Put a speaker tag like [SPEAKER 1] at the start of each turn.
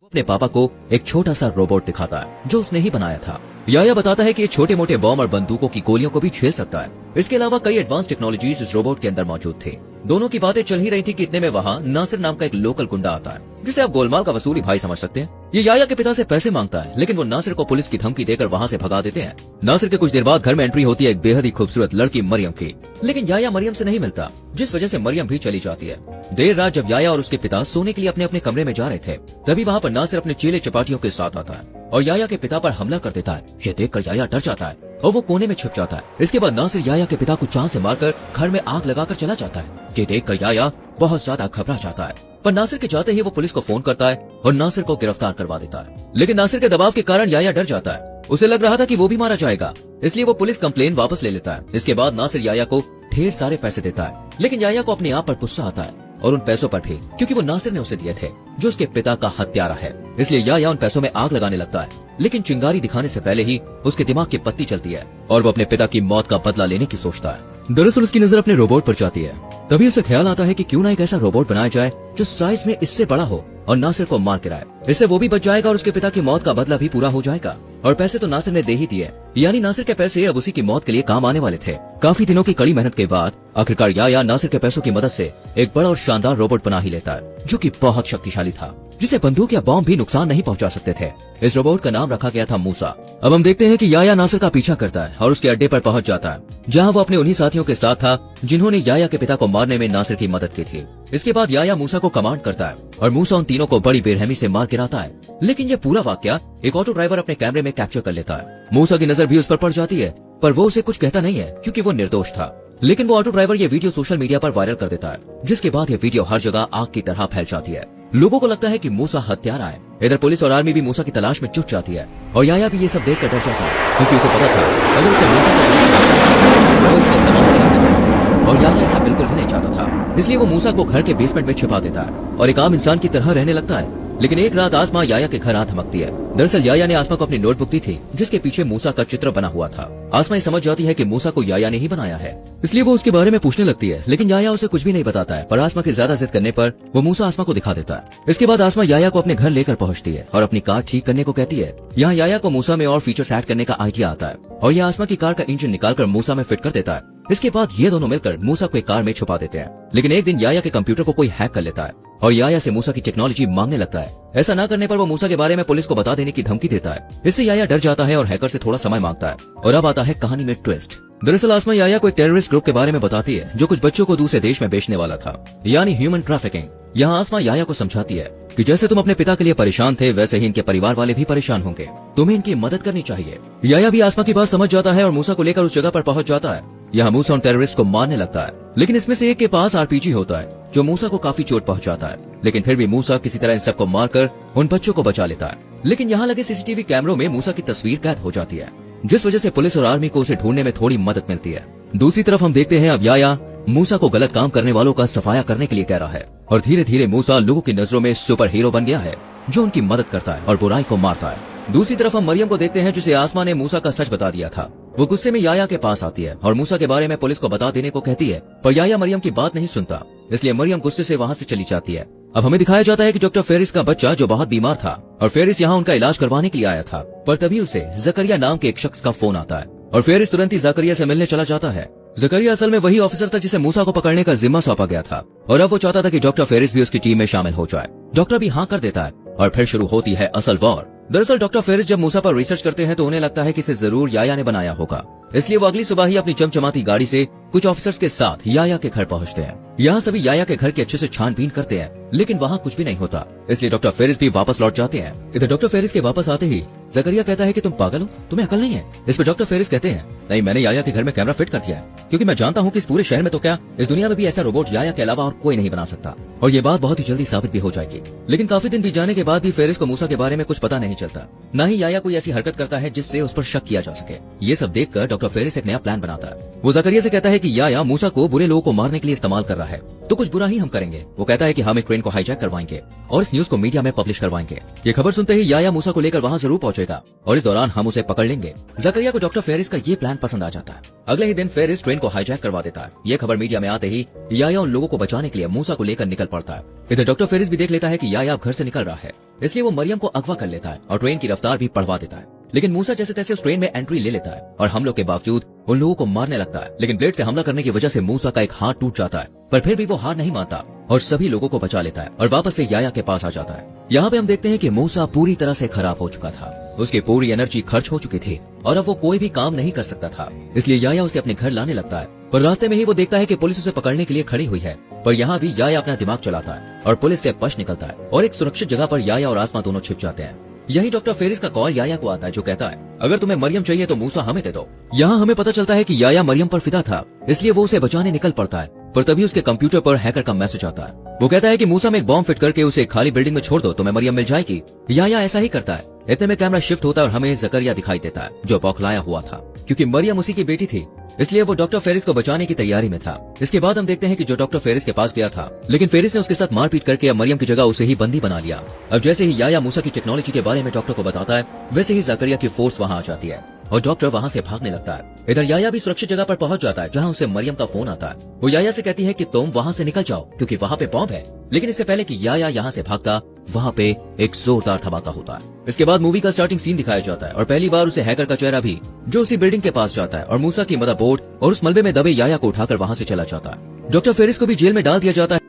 [SPEAKER 1] अपने पापा को एक छोटा सा रोबोट दिखाता है जो उसने ही बनाया था। याया बताता है कि ये छोटे मोटे बॉम्ब और बंदूकों की गोलियों को भी झेल सकता है। इसके अलावा कई एडवांस टेक्नोलॉजीज इस रोबोट के अंदर मौजूद थे। दोनों की बातें चल ही रही थी कि इतने में वहाँ नासिर नाम का एक लोकल गुंडा आता है, जिसे आप गोलमाल का वसूली भाई समझ सकते हैं। ये याया के पिता से पैसे मांगता है, लेकिन वो नासिर को पुलिस की धमकी देकर वहाँ से भगा देते हैं। नासिर के कुछ देर बाद घर में एंट्री होती है एक बेहद ही खूबसूरत लड़की मरियम की, लेकिन याया मरियम से नहीं मिलता, जिस वजह से मरियम भी चली जाती है। देर रात जब याया और उसके पिता सोने के लिए अपने अपने कमरे में जा रहे थे, तभी वहाँ पर नासिर अपने चेले चपाटियों के साथ आता है और याया के पिता पर हमला कर देता है। ये देखकर याया डर जाता है और वो कोने में छिप जाता है। इसके बाद नासिर याया के पिता को चांद से मारकर घर में आग लगाकर चला जाता है। ये देखकर याया बहुत ज्यादा घबरा जाता है, पर नासिर के जाते ही वो पुलिस को फोन करता है और नासिर को गिरफ्तार करवा देता है। लेकिन नासिर के दबाव के कारण याया डर जाता है। उसे लग रहा था कि वो भी मारा जाएगा, इसलिए वो पुलिस कंप्लेन वापस ले लेता है। इसके बाद नासिर याया को ढेर सारे पैसे देता है, लेकिन याया को अपने आप पर गुस्सा आता है और उन पैसों पर भी, क्योंकि वो नासिर ने उसे दिए थे जो उसके पिता का हत्यारा है। इसलिए याया उन पैसों में आग लगाने लगता है, लेकिन चिंगारी दिखाने से पहले ही उसके दिमाग की पत्ती चलती है और वो अपने पिता की मौत का बदला लेने की सोचता है। दरअसल उसकी नजर अपने रोबोट पर जाती है। तभी उसे ख्याल आता है कि क्यों ना एक ऐसा रोबोट बनाया जाए जो साइज में इससे बड़ा हो और नासिर को मार गिराए। इससे वो भी बच जाएगा और उसके पिता की मौत का बदला भी पूरा हो जाएगा। और पैसे तो नासिर ने दे ही दिए, यानी नासिर के पैसे अब उसी की मौत के लिए काम आने वाले थे। काफी दिनों की कड़ी मेहनत के बाद आखिरकार याया नासिर के पैसों की मदद से एक बड़ा और शानदार रोबोट बना ही लेता है, जो कि बहुत शक्तिशाली था, जिसे बंदूक या बॉम्ब भी नुकसान नहीं पहुंचा सकते थे। इस रोबोट का नाम रखा गया था मूसा। अब हम देखते हैं कि याया नासिर का पीछा करता है और उसके अड्डे पर पहुंच जाता है, जहां वो अपने उन्हीं साथियों के साथ था जिन्होंने याया के पिता को मारने में नासिर की मदद की थी। इसके बाद याया मूसा को कमांड करता है और मूसा उन तीनों को बड़ी बेरहमी से मार गिराता है। लेकिन ये पूरा वाकया एक ऑटो ड्राइवर अपने कैमरे में कैप्चर कर लेता है। मूसा की नजर भी उस पर पड़ जाती है, पर वो उसे कुछ कहता नहीं है क्योंकि वो निर्दोष था। लेकिन वो ऑटो ड्राइवर ये वीडियो सोशल मीडिया पर वायरल कर देता है, जिसके बाद ये वीडियो हर जगह आग की तरह फैल जाती है। लोगों को लगता है कि मूसा हत्यारा है। इधर पुलिस और आर्मी भी मूसा की तलाश में जुट जाती है और याया भी ये सब देखकर डर जाता है, क्योंकि उसे पता था अगर उसे मूसा को पुलिस ने पकड़ा तो वो इसका इस्तेमाल जेल में करेंगे। और याया ऐसा बिल्कुल भी नहीं चाहता था, इसलिए वो मूसा को घर के बेसमेंट में छिपा देता है और एक आम इंसान की तरह रहने लगता है। लेकिन एक रात आसमा याया के घर आ धमकती है। दरअसल याया ने आसमा को अपनी नोटबुक दी थी, जिसके पीछे मूसा का चित्र बना हुआ था। आसमा ये समझ जाती है कि मूसा को याया ने ही बनाया है, इसलिए वो उसके बारे में पूछने लगती है, लेकिन याया उसे कुछ भी नहीं बताता है। पर आसमा की ज्यादा जिद करने पर वो मूसा आसमा को दिखा देता है। इसके बाद आसमा याया को अपने घर लेकर पहुंचती है और अपनी कार ठीक करने को कहती है। यहाँ याया को मूसा में और फीचर्स ऐड करने का आइडिया आता है और यह आसमा की कार का इंजन निकालकर मूसा में फिट कर देता है। इसके बाद ये दोनों मिलकर मूसा को एक कार में छुपा देते हैं। लेकिन एक दिन याया के कंप्यूटर को कोई हैक कर लेता है और याया से मूसा की टेक्नोलॉजी मांगने लगता है। ऐसा न करने पर वो मूसा के बारे में पुलिस को बता देने की धमकी देता है। इससे याया डर जाता है और हैकर से थोड़ा समय मांगता है। और अब आता है कहानी में ट्विस्ट। दरअसल आसमा याया को एक टेररिस्ट ग्रुप के बारे में बताती है जो कुछ बच्चों को दूसरे देश में बेचने वाला था, यानी ह्यूमन ट्रैफिकिंग। यहाँ आसमा याया को समझाती है कि जैसे तुम अपने पिता के लिए परेशान थे, वैसे ही इनके परिवार वाले भी परेशान होंगे, तुम्हें इनकी मदद करनी चाहिए। याया भी आसमा की बात समझ जाता है और मूसा को लेकर उस जगह पर पहुंच जाता है। यहाँ मूसा उन टेररिस्ट को मारने लगता है, लेकिन इसमें से एक के पास आरपीजी होता है जो मूसा को काफी चोट पहुंचाता है। लेकिन फिर भी मूसा किसी तरह इन सबको मारकर उन बच्चों को बचा लेता है। लेकिन यहाँ लगे सीसीटीवी कैमरों में मूसा की तस्वीर कैद हो जाती है, जिस वजह से पुलिस और आर्मी को उसे ढूंढने में थोड़ी मदद मिलती है। दूसरी तरफ हम देखते हैं अब याया मूसा को गलत काम करने वालों का सफाया करने के लिए कह रहा है और धीरे धीरे मूसा लोगों की नजरों में सुपर हीरो बन गया है, जो उनकी मदद करता है और बुराई को मारता है। दूसरी तरफ हम मरियम को देखते हैं, जिसे आसमा ने मूसा का सच बता दिया था। वो गुस्से में याया के पास आती है और मूसा के बारे में पुलिस को बता देने को कहती है, पर याया मरियम की बात नहीं सुनता, इसलिए मरियम गुस्से से वहाँ से चली जाती है। अब हमें दिखाया जाता है कि डॉक्टर फेरिस का बच्चा जो बहुत बीमार था और फेरिस यहाँ उनका इलाज करवाने के लिए आया था, पर तभी उसे जकरिया नाम के एक शख्स का फोन आता है और फेरिस तुरंत ही जकरिया से मिलने चला जाता है। जकरिया असल में वही ऑफिसर था जिसे मूसा को पकड़ने का जिम्मा सौंपा गया था और अब वो चाहता था कि डॉक्टर फेरिस भी उसकी टीम में शामिल हो जाए। डॉक्टर भी हाँ कर देता है और फिर शुरू होती है असल वॉर। दरअसल डॉक्टर फेरिस जब मूसा पर रिसर्च करते हैं तो उन्हें लगता है कि इसे जरूर याया ने बनाया होगा, इसलिए वो अगली सुबह ही अपनी चमचमाती गाड़ी से कुछ ऑफिसर्स के साथ याया के घर पहुंचते हैं। यहाँ सभी याया के घर की अच्छे से छानबीन करते हैं, लेकिन वहाँ कुछ भी नहीं होता, इसलिए डॉक्टर फेरिस भी वापस लौट जाते हैं। इधर डॉक्टर फेरिस के वापस आते ही जकरिया कहता है कि तुम पागल हो, तुम्हें अकल नहीं है। इस पर डॉक्टर फेरिस कहते हैं, नहीं, मैंने याया के घर में कैमरा फिट कर दिया है, क्योंकि मैं जानता हूँ कि इस पूरे शहर में तो क्या इस दुनिया में भी ऐसा रोबोट याया के अलावा और कोई नहीं बना सकता, और ये बात बहुत ही जल्दी साबित भी हो जाएगी। लेकिन काफी दिन बीत जाने के बाद भी फेरिस को मूसा के बारे में कुछ पता नहीं चलता, न ही याया कोई ऐसी हरकत करता है जिससे उस पर शक किया जा सके। ये सब देखकर डॉक्टर फेरिस एक नया प्लान बनाता है। वो जकरिया से कहता है कि याया मूसा को बुरे लोगों को मारने के लिए इस्तेमाल कर रहा है, तो कुछ बुरा ही हम करेंगे। वो कहता है कि हम एक ट्रेन को हाईजैक करवाएंगे और इस न्यूज को मीडिया में पब्लिश करवाएंगे। ये खबर सुनते ही याया मूसा को लेकर वहाँ जरूर पहुंचेगा और इस दौरान हम उसे पकड़ लेंगे। जकरिया को डॉक्टर फेरिस का ये प्लान पसंद आ जाता है। अगले ही दिन फेरिस ट्रेन को हाईजैक करवा देता है। ये खबर मीडिया में आते ही याया उन लोगों को बचाने के लिए मूसा को लेकर निकल पड़ता है। इधर डॉक्टर फेरिस भी देख लेता है कि याया घर से निकल रहा है इसलिए वो मरियम को अगवा कर लेता है और ट्रेन की रफ्तार भी बढ़वा देता है। लेकिन मूसा जैसे तैसे उस ट्रेन में एंट्री ले लेता है और हमलों के बावजूद उन लोगों को मारने लगता है। लेकिन ब्लेड से हमला करने की वजह से मूसा का एक हाथ टूट जाता है, पर फिर भी वो हार नहीं मानता और सभी लोगों को बचा लेता है और वापस से याया के पास आ जाता है। यहाँ पे हम देखते हैं कि मूसा पूरी तरह से खराब हो चुका था, उसकी पूरी एनर्जी खर्च हो चुकी थी और अब वो कोई भी काम नहीं कर सकता था। इसलिए याया उसे अपने घर लाने लगता है, पर रास्ते में ही वो देखता है कि पुलिस उसे पकड़ने के लिए खड़ी हुई है। पर यहाँ भी याया अपना दिमाग चलाता है और पुलिस से बच निकलता है और एक सुरक्षित जगह पर याया और आसमा दोनों छिप जाते हैं। यही डॉक्टर फेरिस का कॉल याया को आता है, जो कहता है अगर तुम्हें मरियम चाहिए तो मूसा हमें दे दो। यहाँ हमें पता चलता है कि याया मरियम पर फिदा था, इसलिए वो उसे बचाने निकल पड़ता है। पर तभी उसके कंप्यूटर पर हैकर का मैसेज आता है। वो कहता है कि मूसा में एक बॉम्ब फिट करके उसे खाली बिल्डिंग में छोड़ दो, तुम्हें मरियम मिल जाएगी। याया ऐसा ही करता है। इतने में कैमरा शिफ्ट होता है और हमें जकरिया दिखाई देता है, जो बौखलाया हुआ था क्योंकि मरियम उसी की बेटी थी, इसलिए वो डॉक्टर फेरिस को बचाने की तैयारी में था। इसके बाद हम देखते हैं कि जो डॉक्टर फेरिस के पास गया था, लेकिन फेरिस ने उसके साथ मारपीट करके मरियम की जगह उसे ही बंदी बना लिया। अब जैसे ही याया मूसा की टेक्नोलॉजी के बारे में डॉक्टर को बताता है, वैसे ही जकरिया की फोर्स वहां आ जाती है और डॉक्टर वहां से भागने लगता है। इधर याया भी सुरक्षित जगह पर पहुंच जाता है, जहां उसे मरियम का फोन आता है। वो याया से कहती है कि तुम वहां से निकल जाओ क्योंकि वहां पे बॉम्ब है। लेकिन इससे पहले कि याया यहाँ से भागता, वहाँ पे एक जोरदार धमाका होता है। इसके बाद मूवी का स्टार्टिंग सीन दिखाया जाता है और पहली बार उसे हैकर का चेहरा भी, जो उसी बिल्डिंग के पास जाता है और मूसा की मदरबोर्ड और उस मलबे में दबे याया को उठाकर वहां से चला जाता है। डॉक्टर फेरिस को भी जेल में डाल दिया जाता है।